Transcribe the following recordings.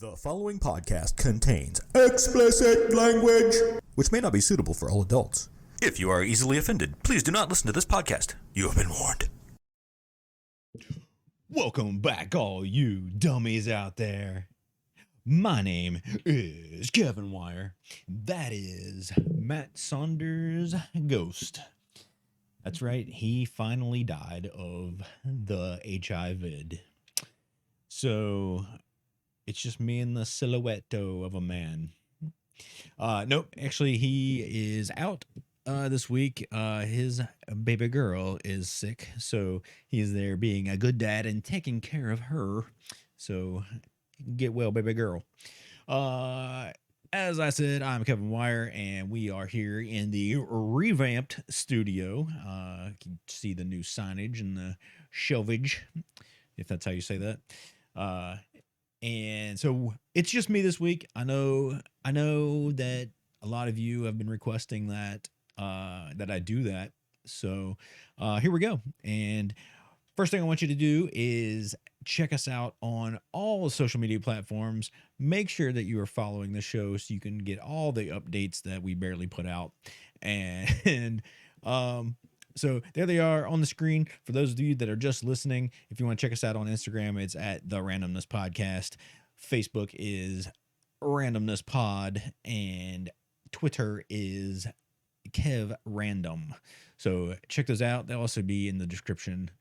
The following podcast contains explicit language, which may not be suitable for all adults. If you are easily offended, please do not listen to this podcast. You have been warned. Welcome back, all you dummies out there. My name is Kevin Wire. That is Matt Saunders' ghost. That's right, he finally died of the HIV. So it's just me and the silhouette of a man. Nope, actually he is out this week. His baby girl is sick, so he's there being a good dad and taking care of her. So get well, baby girl. As I said, I'm Kevin Wire, and we are here in the revamped studio. You can see the new signage and the shelvage, if that's how you say that. And so it's just me this week. I know that a lot of you have been requesting that I do that. So here we go. And first thing I want you to do is check us out on all social media platforms. Make sure that you are following the show so you can get all the updates that we barely put out. And so there they are on the screen. For those of you that are just listening, if you want to check us out on Instagram, it's at The Randomness Podcast. Facebook is Randomness Pod, and Twitter is Kev Random. So check those out. They'll also be in the description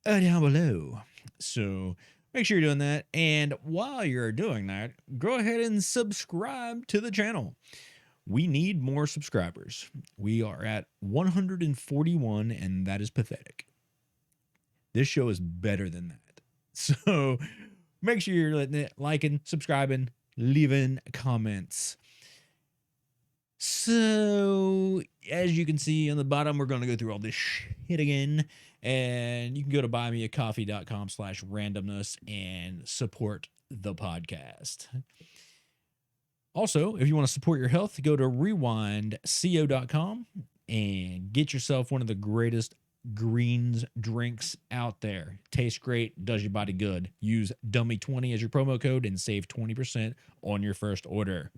down below. So make sure you're doing that. And while you're doing that, go ahead and subscribe to the channel. We need more subscribers. We are at 141, and that is pathetic. This show is better than that. So make sure you're liking, subscribing, leaving comments. So as you can see on the bottom, we're going to go through all this shit again. And you can go to buymeacoffee.com/randomness and support the podcast. Also, if you want to support your health, go to rewindco.com and get yourself one of the greatest greens drinks out there. Tastes great, does your body good. Use Dummy20 as your promo code and save 20% on your first order.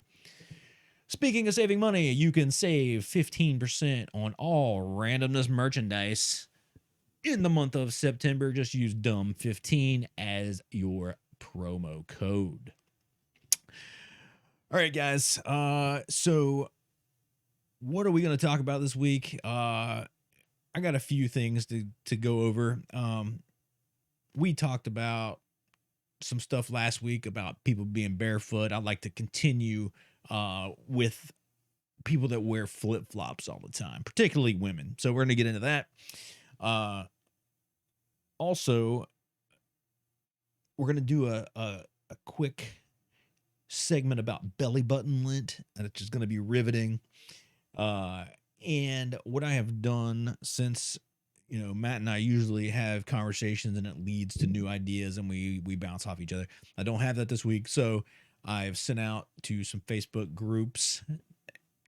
Speaking of saving money, you can save 15% on all Randomness merchandise in the month of September. Just use DUM15 as your promo code. All right, guys. So what are we going to talk about this week? I got a few things to go over. We talked about some stuff last week about people being barefoot. I'd like to continue with people that wear flip-flops all the time, particularly women. So we're going to get into that. Also, we're going to do a quick segment about belly button lint, and it's just going to be riveting. And what I have done since, Matt and I usually have conversations and it leads to new ideas and we bounce off each other. I don't have that this week. So I've sent out to some Facebook groups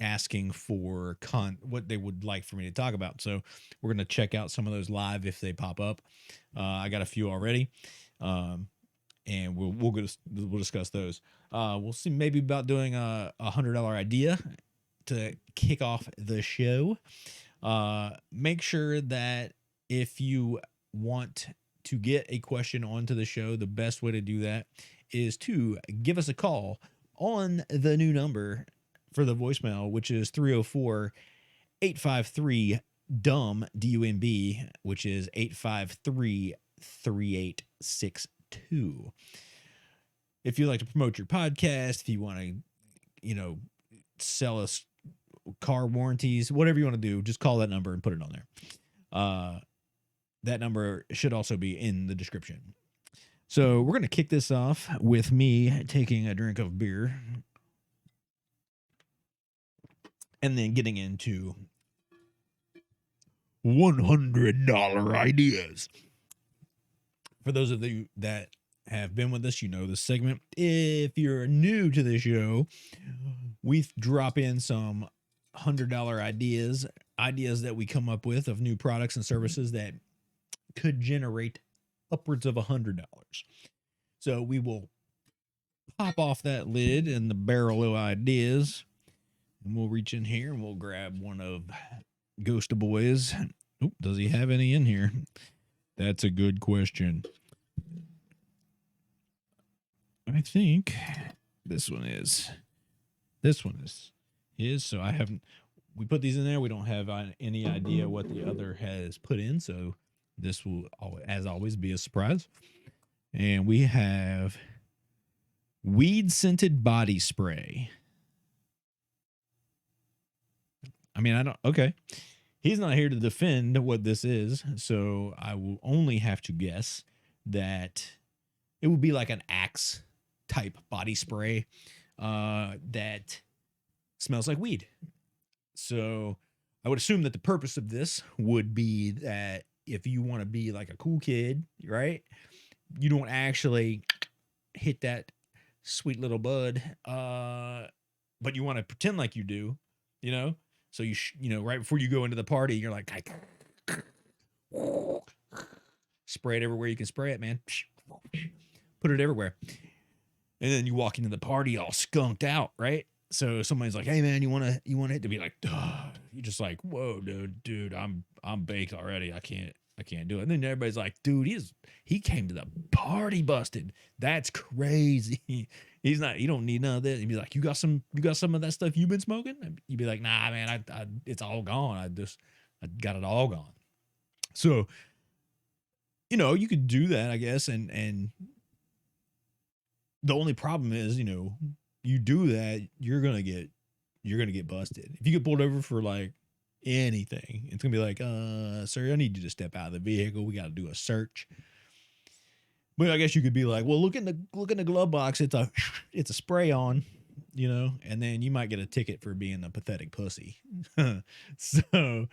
asking for what they would like for me to talk about. So we're going to check out some of those live if they pop up. I got a few already. And we'll discuss those. We'll see maybe about doing a $100 idea to kick off the show. Make sure that if you want to get a question onto the show, the best way to do that is to give us a call on the new number for the voicemail, which is 304-853-DUMB, D-U-M-B, which is 853-3862. If you'd like to promote your podcast, if you want to, sell us car warranties, whatever you want to do, just call that number and put it on there. That number should also be in the description. So we're going to kick this off with me taking a drink of beer and then getting into $100 ideas. For those of you that have been with us, this segment. If you're new to the show, we drop in some $100 ideas that we come up with of new products and services that could generate upwards of $100. So we will pop off that lid and the barrel of ideas, and we'll reach in here and we'll grab one of Ghost Boy's. Oop, does he have any in here? That's a good question. I think this one is. This one is his. So I haven't. We put these in there. We don't have any idea what the other has put in. So this will, as always, be a surprise. And we have weed scented body spray. I mean, I don't. Okay. He's not here to defend what this is. So I will only have to guess that it would be like an Axe type body spray that smells like weed. So I would assume that the purpose of this would be that if you want to be like a cool kid, right? You don't actually hit that sweet little bud, but you want to pretend like you do, you know? So right before you go into the party, you're like, spray it everywhere you can spray it, man. Put it everywhere. And then you walk into the party all skunked out, right? So somebody's like, "Hey man, you want it to be like, duh." You're just like, "Whoa, dude, I'm baked already. I can't do it." And then everybody's like, "Dude, he came to the party busted. That's crazy." He's not. You don't need none of this. He'd be like, "You got some of that stuff you've been smoking?" You'd be like, "Nah, man, I it's all gone. I got it all gone." So, you could do that, I guess, and the only problem is, you do that, you're gonna get busted. If you get pulled over for like anything, it's gonna be like, sir, I need you to step out of the vehicle. We gotta do a search. But I guess you could be like, well, look in the glove box. It's a spray on, and then you might get a ticket for being a pathetic pussy. So,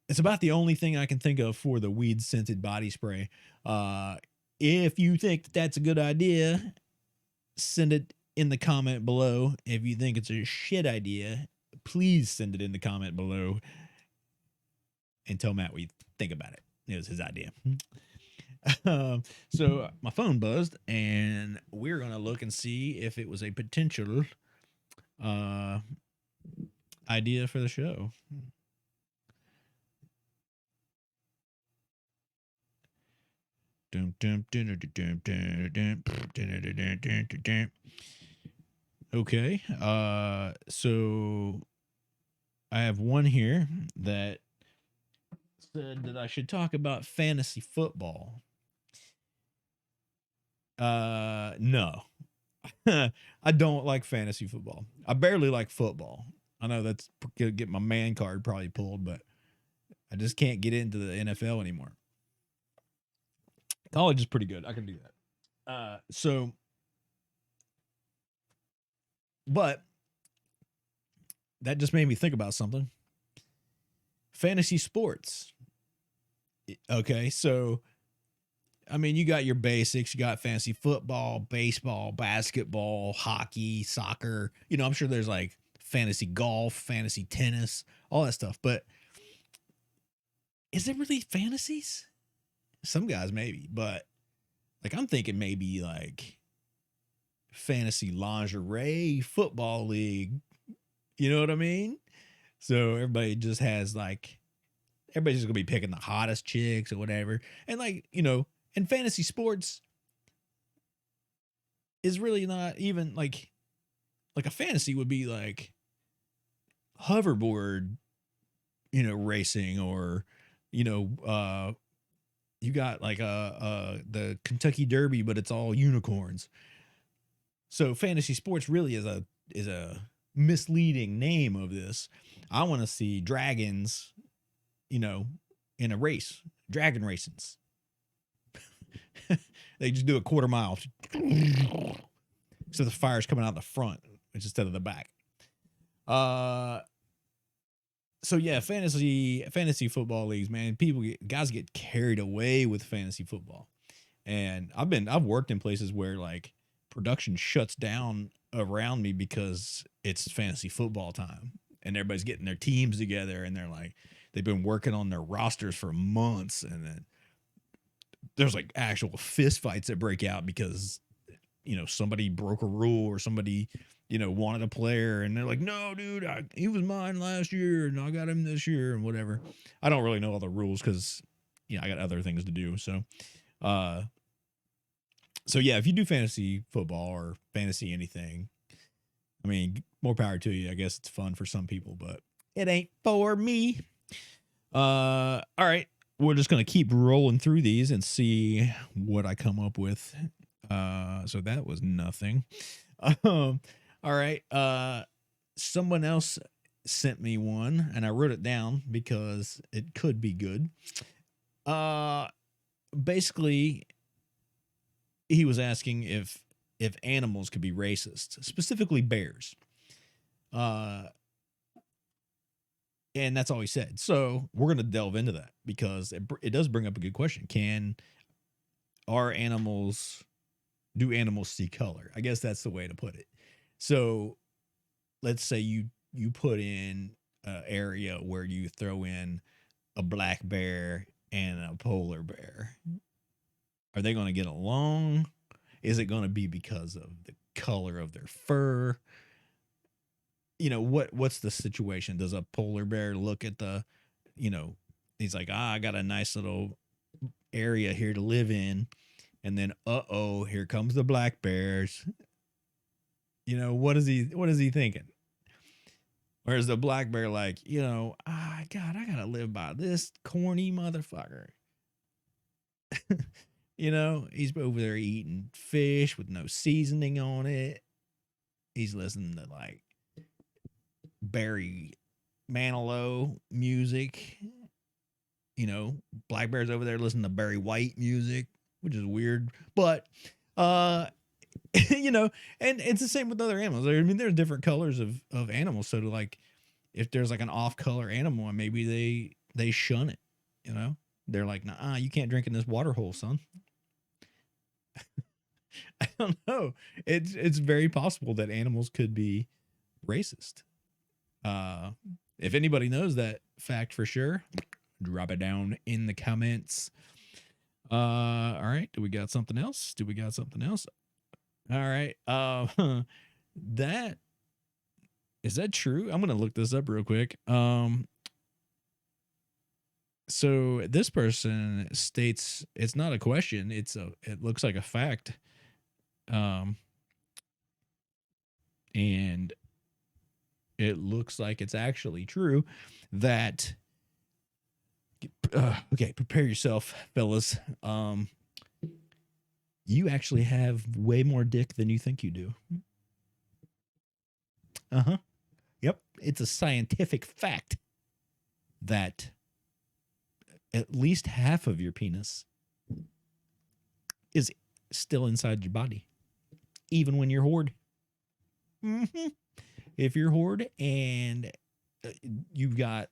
it's about the only thing I can think of for the weed scented body spray. If you think that's a good idea, send it in the comment below. If you think it's a shit idea, please send it in the comment below and tell Matt what you think about it. It was his idea. So my phone buzzed, and we're gonna look and see if it was a potential idea for the show. Okay. So I have one here that said that I should talk about fantasy football. No. I don't like fantasy football. I barely like football. I know that's gonna get my man card probably pulled, but I just can't get into the NFL anymore. College is pretty good. I can do that. But that just made me think about something. Fantasy sports. Okay, so I mean, you got your basics. You got fantasy football, baseball, basketball, hockey, soccer. I'm sure there's like fantasy golf, fantasy tennis, all that stuff. But is it really fantasies? Some guys maybe, but like I'm thinking maybe like fantasy lingerie football league. You know what I mean? So everybody just has like, everybody's just gonna be picking the hottest chicks or whatever. And like, and fantasy sports is really not even like a fantasy would be like hoverboard, racing, or, you got like the Kentucky Derby, but it's all unicorns. So fantasy sports really is a misleading name of this. I want to see dragons, in a race, dragon racings. They just do a quarter mile. So the fire's coming out the front instead of the back. So yeah, fantasy football leagues, man. Guys get carried away with fantasy football. And I've worked in places where like production shuts down around me because it's fantasy football time and everybody's getting their teams together and they've been working on their rosters for months, and then there's like actual fist fights that break out because somebody broke a rule or somebody, wanted a player and they're like, no, dude, he was mine last year and I got him this year and whatever. I don't really know all the rules because, I got other things to do. Uh, so yeah, if you do fantasy football or fantasy anything, I mean, more power to you. I guess it's fun for some people, but it ain't for me. All right. We're just going to keep rolling through these and see what I come up with. So that was nothing. All right. Someone else sent me one and I wrote it down because it could be good. Basically he was asking if animals could be racist, specifically bears. And that's all he said. So we're going to delve into that because it does bring up a good question. Do animals see color? I guess that's the way to put it. So let's say you put in an area where you throw in a black bear and a polar bear. Are they going to get along? Is it going to be because of the color of their fur? What's the situation? Does a polar bear look at he's like, I got a nice little area here to live in. And then, here comes the black bears. What is he thinking? Whereas the black bear like, God, I gotta live by this corny motherfucker. He's over there eating fish with no seasoning on it. He's listening to like Barry Manilow music. Black Bear's over there listening to Barry White music, which is weird. But and it's the same with other animals. I mean, there's different colors of animals. So like if there's like an off-color animal, maybe they shun it, They're like, nah, you can't drink in this water hole, son. I don't know. It's very possible that animals could be racist. If anybody knows that fact for sure, drop it down in the comments. All right. Do we got something else? All right. Is that true? I'm gonna look this up real quick. So this person states it's not a question. It looks like a fact. And it looks like it's actually true that okay, prepare yourself, fellas. You actually have way more dick than you think you do. Yep. It's a scientific fact that at least half of your penis is still inside your body, even when you're hoard. Mm-hmm. If you're hoard and you've got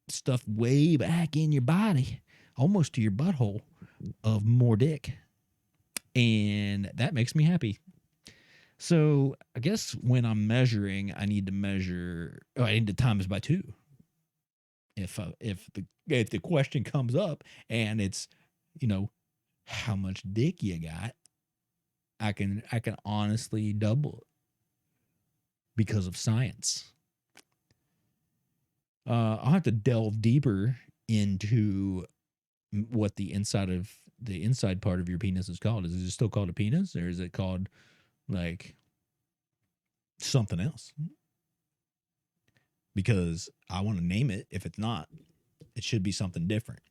stuff way back in your body, almost to your butthole, of more dick, and that makes me happy. So I guess when I'm measuring, I need to times by 2. If the question comes up and it's, how much dick you got, I can honestly double it because of science. I'll have to delve deeper into what the inside part of your penis is called. Is it still called a penis, or is it called like something else? Because I want to name it. If it's not, it should be something different.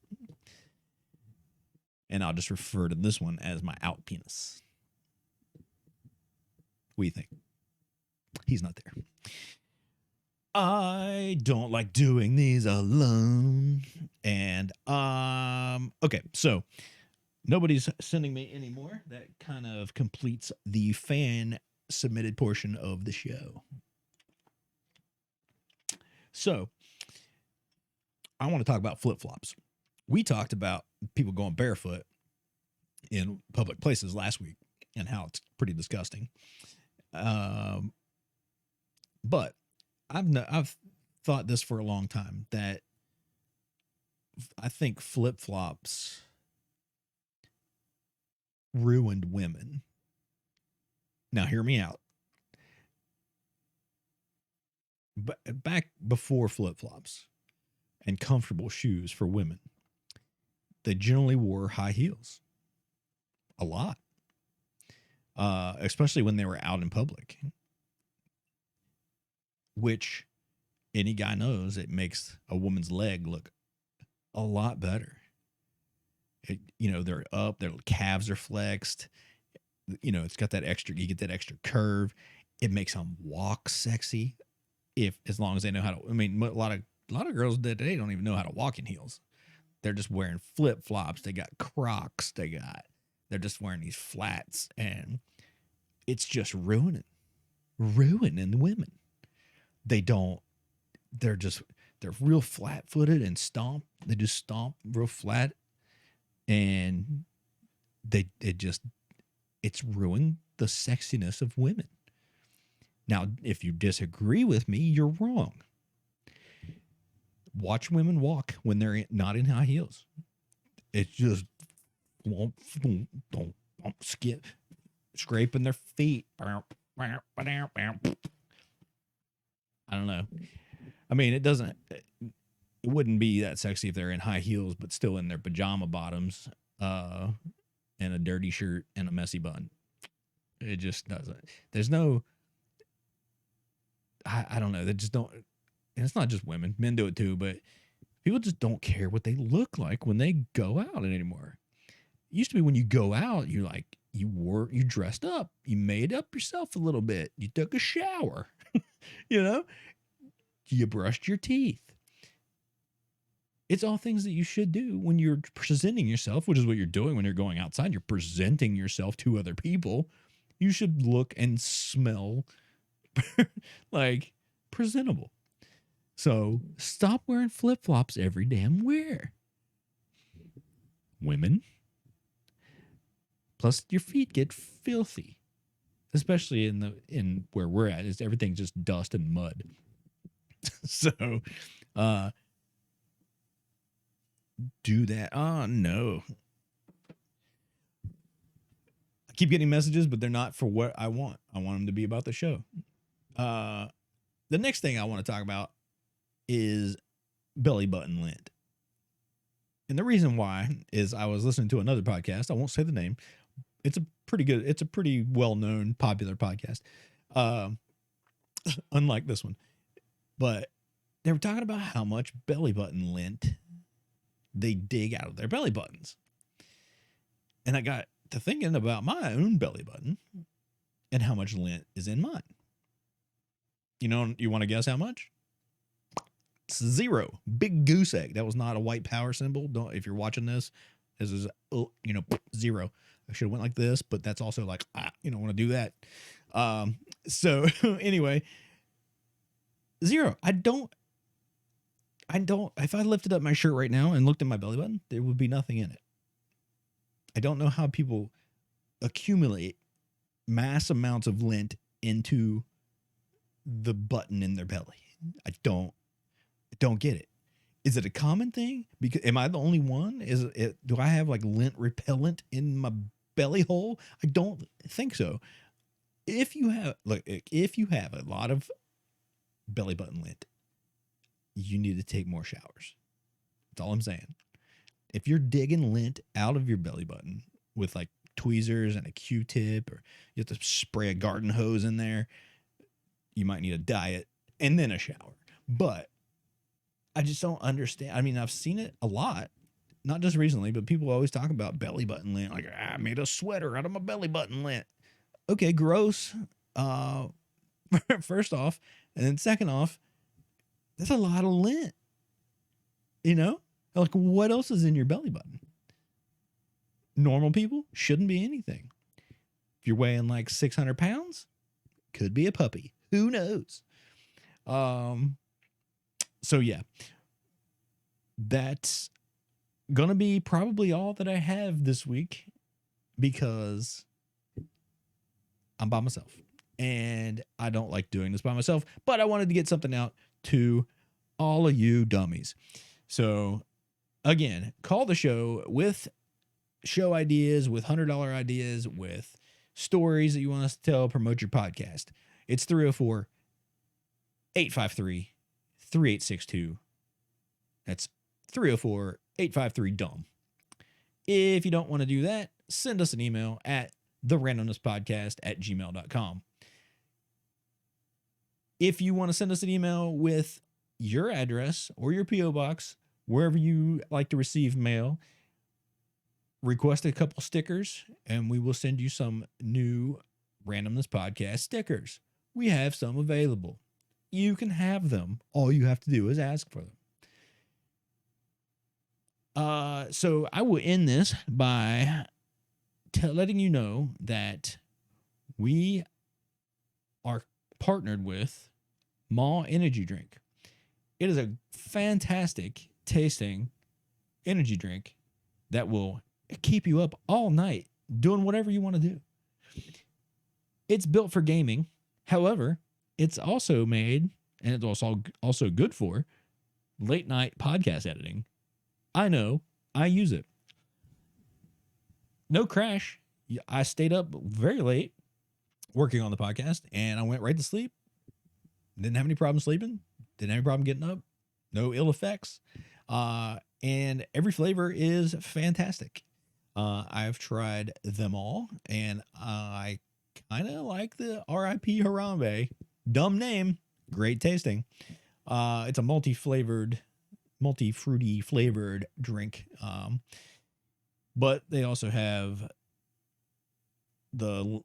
And I'll just refer to this one as my out penis. What do you think? He's not there. I don't like doing these alone. And okay, so nobody's sending me anymore. That kind of completes the fan submitted portion of the show. So I want to talk about flip-flops. We talked about people going barefoot in public places last week and how it's pretty disgusting. But I've thought this for a long time, that I think flip-flops ruined women. Now, hear me out. But back before flip-flops and comfortable shoes for women, they generally wore high heels a lot, especially when they were out in public, which any guy knows it makes a woman's leg look a lot better. They're up, their calves are flexed. It's got that extra, you get that extra curve. It makes them walk sexy as long as they know how to. I mean, a lot of girls today don't even know how to walk in heels. They're just wearing flip-flops. They got Crocs. They're just wearing these flats, and it's just ruining the women. They're real flat-footed and stomp. They just stomp real flat, and it's ruined the sexiness of women. Now, if you disagree with me, you're wrong. Watch women walk when they're not in high heels. It's just scraping their feet. I don't know. I mean, it wouldn't be that sexy if they're in high heels, but still in their pajama bottoms, and a dirty shirt and a messy bun. It just doesn't. There's no. I don't know. They just don't. And it's not just women. Men do it too, but people just don't care what they look like when they go out anymore. It used to be when you go out, you dressed up, you made up yourself a little bit, you took a shower, you brushed your teeth. It's all things that you should do when you're presenting yourself, which is what you're doing when you're going outside. You're presenting yourself to other people. You should look and smell like presentable. So stop wearing flip-flops every damn wear. Women. Plus your feet get filthy. Especially in where we're at. Everything's just dust and mud. So do that. Oh no. I keep getting messages, but they're not for what I want. I want them to be about the show. The next thing I want to talk about is belly button lint. And the reason why is I was listening to another podcast. I won't say the name. It's a pretty well-known, popular podcast. Unlike this one. But they were talking about how much belly button lint they dig out of their belly buttons. And I got to thinking about my own belly button and how much lint is in mine. You want to guess how much? It's 0. Big goose egg. That was not a white power symbol. If you're watching this is 0. I should have went like this, but that's also like, you don't want to do that. So anyway, 0. I don't, if I lifted up my shirt right now and looked at my belly button, there would be nothing in it. I don't know how people accumulate mass amounts of lint into the button in their belly. I don't get it. Is it a common thing? Because am I the only one? Do I have like lint repellent in my belly hole? I don't think so. If you have a lot of belly button lint, you need to take more showers. That's all I'm saying. If you're digging lint out of your belly button with like tweezers and a Q-tip, or you have to spray a garden hose in there, you might need a diet and then a shower. But I just don't understand. I mean, I've seen it a lot, not just recently, but people always talk about belly button lint. Like, I made a sweater out of my belly button lint. Okay, gross. First off, and then second off, that's a lot of lint. Like, what else is in your belly button? Normal people shouldn't be anything. If you're weighing like 600 pounds, could be a puppy. Who knows? So yeah, that's gonna be probably all that I have this week because I'm by myself and I don't like doing this by myself, but I wanted to get something out to all of you dummies. So again, call the show with show ideas, with $100 ideas, with stories that you want us to tell, promote your podcast. It's 304-853-3862. That's 304-853-DUMB. If you don't want to do that, send us an email at therandomnesspodcast@gmail.com. If you want to send us an email with your address or your P.O. box, wherever you like to receive mail, request a couple stickers, and we will send you some new Randomness Podcast stickers. We have some available. You can have them. All you have to do is ask for them. So I will end this by letting you know that we are partnered with Mall Energy Drink. It is a fantastic tasting energy drink that will keep you up all night doing whatever you want to do. It's built for gaming. However, it's also made, and it's also good for late night podcast editing. I know, I use it. No crash. I stayed up very late working on the podcast, and I went right to sleep. Didn't have any problem sleeping. Didn't have any problem getting up. No ill effects. And every flavor is fantastic. I've tried them all, and I kind of like the R.I.P. Harambe. Dumb name, great tasting. It's a multi-fruity flavored drink. But they also have the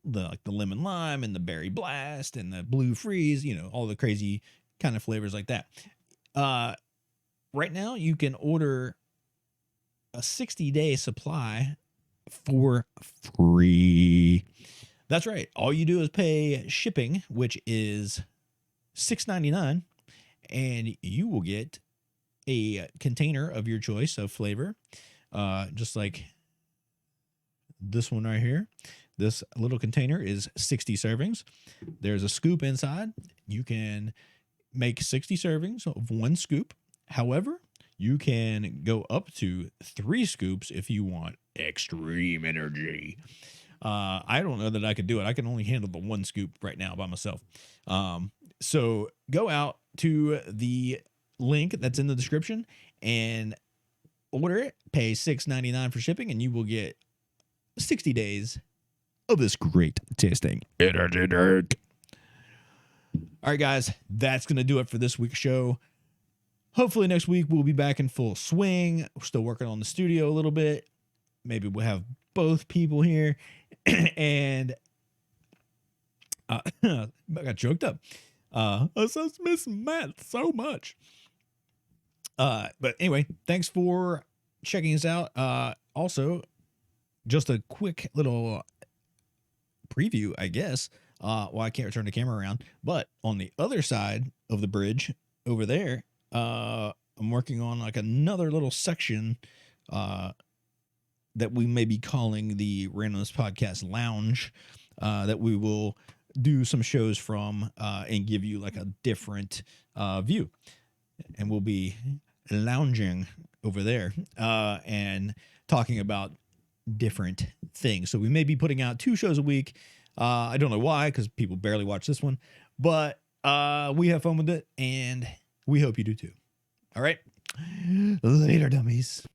lemon lime and the berry blast and the blue freeze, all the crazy kind of flavors like that. Right now you can order a 60-day supply for free. That's right. All you do is pay shipping, which is $6.99, and you will get a container of your choice of flavor, just like this one right here. This little container is 60 servings. There's a scoop inside. You can make 60 servings of one scoop. However, you can go up to 3 scoops if you want extreme energy. I don't know that I could do it. I can only handle the 1 scoop right now by myself. So go out to the link that's in the description and order it. Pay $6.99 for shipping, and you will get 60 days of this great tasting energy drink. All right, guys, that's going to do it for this week's show. Hopefully next week we'll be back in full swing. We're still working on the studio a little bit. Maybe we'll have both people here. And I got choked up. I just miss Matt so much. But anyway, thanks for checking us out. Also, just a quick little preview, I guess. Well, I can't turn the camera around, but on the other side of the bridge over there, I'm working on like another little section that we may be calling the Randomness Podcast Lounge, that we will do some shows from and give you like a different view. And we'll be lounging over there and talking about different things. So we may be putting out 2 shows a week. I don't know why, because people barely watch this one, but we have fun with it, and we hope you do too. All right. Later, dummies.